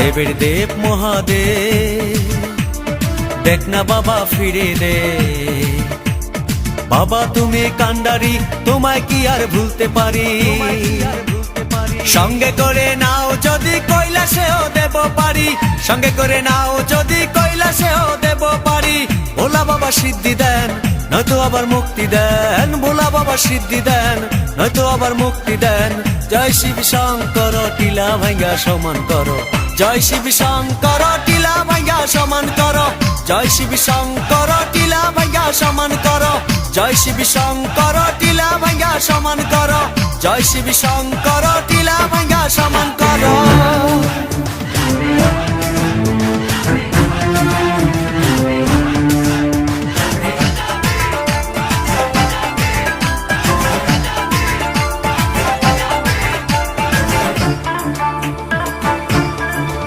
দেবের দেব মহাদেব, দেখ না বাবা ফিরে দে। বাবা তুমি কান্ডারি, তোমায় কি আর ভুলতে পারি? সঙ্গে করে নাও যদি কৈলাসেও দেব পারি, সঙ্গে করে নাও যদি কৈলাসেও দেব পারি। ভোলা বাবা সিদ্ধি দেন, নয়তো আবার মুক্তি দেন। ভোলা বাবা সিদ্ধি দেন, নয়তো আবার মুক্তি দেন। জয় শিব শঙ্কর, টিলা ভাঙ্গা সমান করো। জয় শিব শঙ্কর, টিলা ভাঙ্গা সমান করো। জয় শিব শঙ্কর, টিলা ভাঙ্গা সমান করো। জয় শিব শঙ্কর, টিলা ভাঙ্গা সমান করো। জয় শিব শঙ্কর, টিলা ভাঙ্গা সমান করো।